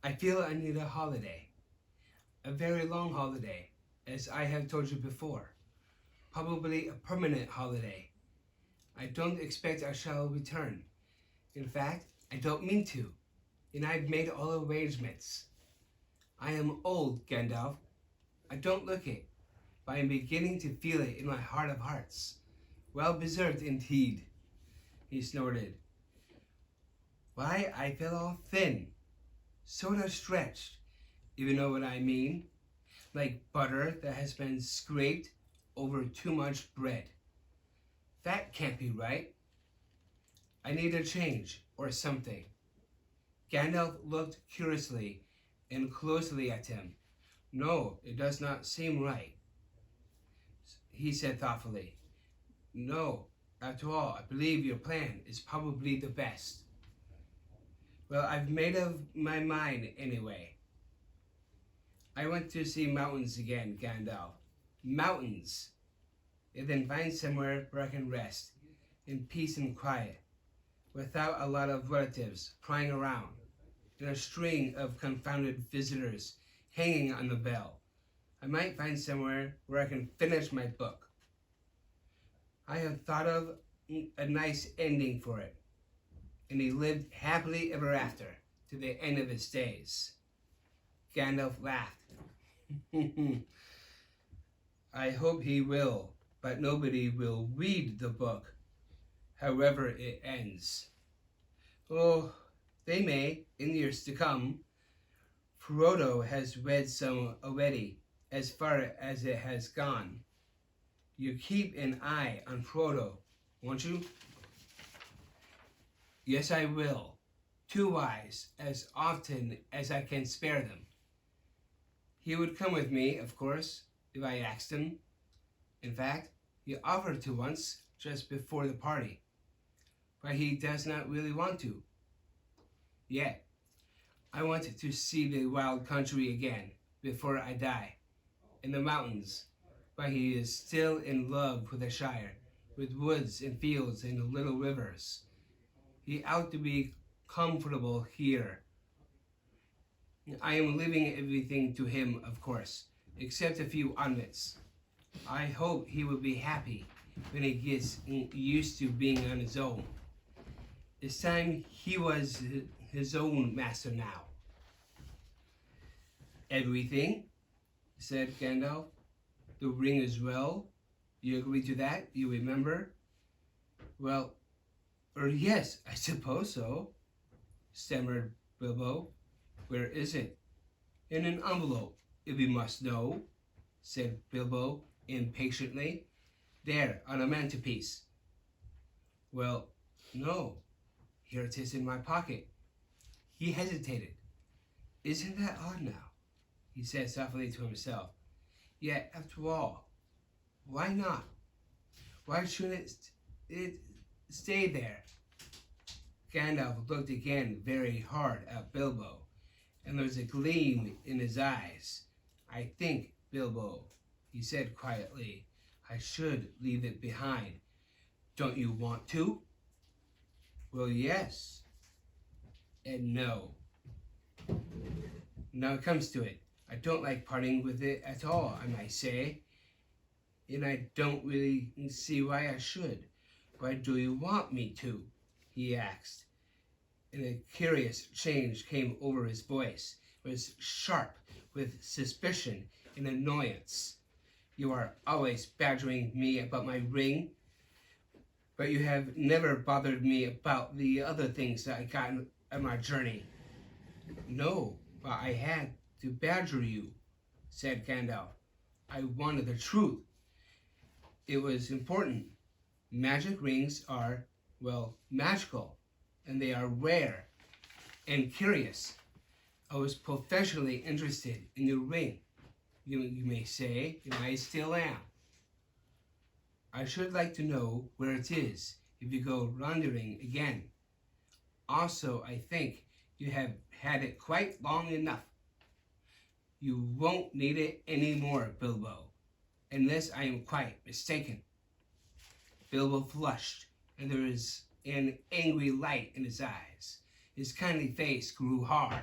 I feel I need a holiday. A very long holiday, as I have told you before. Probably a permanent holiday. I don't expect I shall return. In fact, I don't mean to, and I've made all arrangements. I am old, Gandalf. I don't look it, but I am beginning to feel it in my heart of hearts. Well preserved indeed, he snorted. Why, I feel all thin, sort of stretched, if you know what I mean, like butter that has been scraped over too much bread. That can't be right. I need a change, or something. Gandalf looked curiously and closely at him. No, it does not seem right, he said thoughtfully. No, after all, I believe your plan is probably the best. Well, I've made up my mind anyway. I want to see mountains again, Gandalf. Mountains! And then find somewhere where I can rest, in peace and quiet, without a lot of relatives prying around, and a string of confounded visitors hanging on the bell. I might find somewhere where I can finish my book. I have thought of a nice ending for it. And he lived happily ever after to the end of his days. Gandalf laughed. I hope he will, but nobody will read the book, however it ends. Oh, they may, in years to come. Frodo has read some already, as far as it has gone. You keep an eye on Frodo, won't you? Yes, I will. 2 eyes, as often as I can spare them. He would come with me, of course, if I asked him. In fact, he offered to once, just before the party. But he does not really want to. Yet, I want to see the wild country again, before I die. In the mountains. But he is still in love with the Shire, with woods and fields and little rivers. He ought to be comfortable here. I am leaving everything to him, of course, except a few ornaments. I hope he will be happy when he gets used to being on his own. It's time he was his own master now. Everything, said Gandalf. The ring as well. You agree to that? You remember? Well, yes, I suppose so, stammered Bilbo. Where is it? In an envelope, if you must know, said Bilbo impatiently. There, on a mantelpiece. Well, no. Here it is in my pocket. He hesitated. Isn't that odd now? He said softly to himself. Yet, after all, why not? Why shouldn't it stay there? Gandalf looked again very hard at Bilbo, and there was a gleam in his eyes. I think, Bilbo, he said quietly, I should leave it behind. Don't you want to? Well, yes. And no. Now it comes to it. I don't like parting with it at all, I might say. And I don't really see why I should. Why do you want me to? He asked. And a curious change came over his voice. It was sharp with suspicion and annoyance. You are always badgering me about my ring, but you have never bothered me about the other things that I got on my journey. No, but I had to badger you, said Gandalf. I wanted the truth. It was important. Magic rings are, well, magical, and they are rare and curious. I was professionally interested in your ring, you may say, and I still am. I should like to know where it is if you go wandering again. Also, I think you have had it quite long enough. You won't need it anymore, Bilbo, unless I am quite mistaken. Bilbo flushed, and there was an angry light in his eyes. His kindly face grew hard.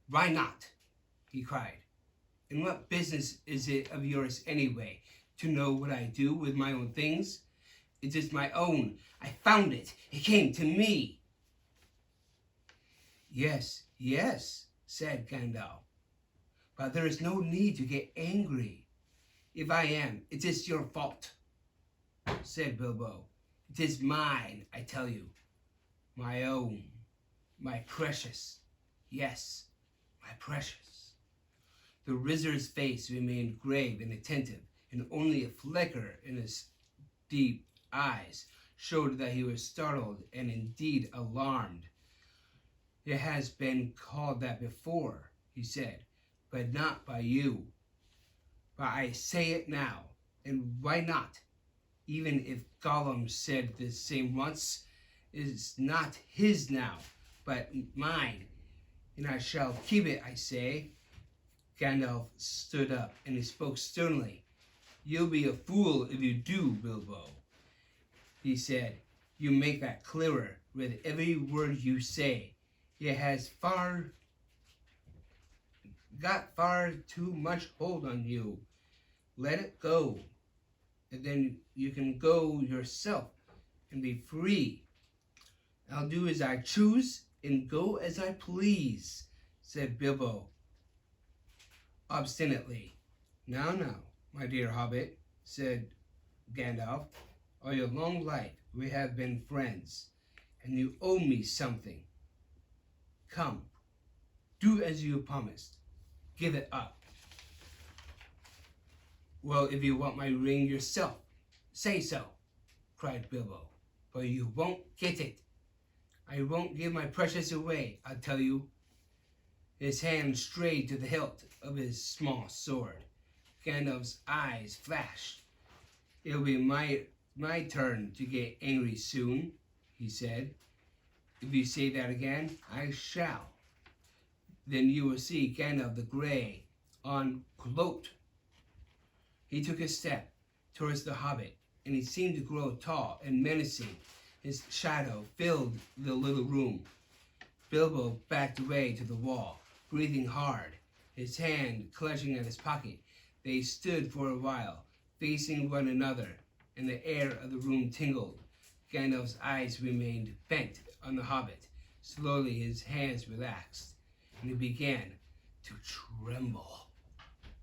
Why not? He cried. And what business is it of yours anyway, to know what I do with my own things? It is my own. I found it. It came to me. Yes, yes, said Gandalf. But there is no need to get angry. If I am, it is your fault, said Bilbo. It is mine, I tell you. My own. My precious. Yes, my precious. The wizard's face remained grave and attentive, and only a flicker in his deep eyes showed that he was startled and indeed alarmed. It has been called that before, he said, but not by you. But I say it now, and why not? Even if Gollum said the same once, it is not his now, but mine, and I shall keep it, I say. Gandalf stood up, and he spoke sternly. You'll be a fool if you do, Bilbo, he said. You make that clearer with every word you say. It has got far too much hold on you. Let it go, and then you can go yourself and be free. I'll do as I choose and go as I please, said Bilbo obstinately. Now, my dear hobbit, said Gandalf, all your long life we have been friends, and you owe me something. Come, do as you promised. Give it up. Well, if you want my ring yourself, say so, cried Bilbo, but you won't get it. I won't give my precious away, I'll tell you. His hand strayed to the hilt of his small sword. Gandalf's eyes flashed. It'll be my turn to get angry soon, he said. If you say that again, I shall. Then you will see Gandalf the Grey uncloaked. He took a step towards the hobbit, and he seemed to grow tall and menacing. His shadow filled the little room. Bilbo backed away to the wall, breathing hard, his hand clutching at his pocket. They stood for a while, facing one another, and the air of the room tingled. Gandalf's eyes remained bent on the hobbit. Slowly his hands relaxed, and he began to tremble.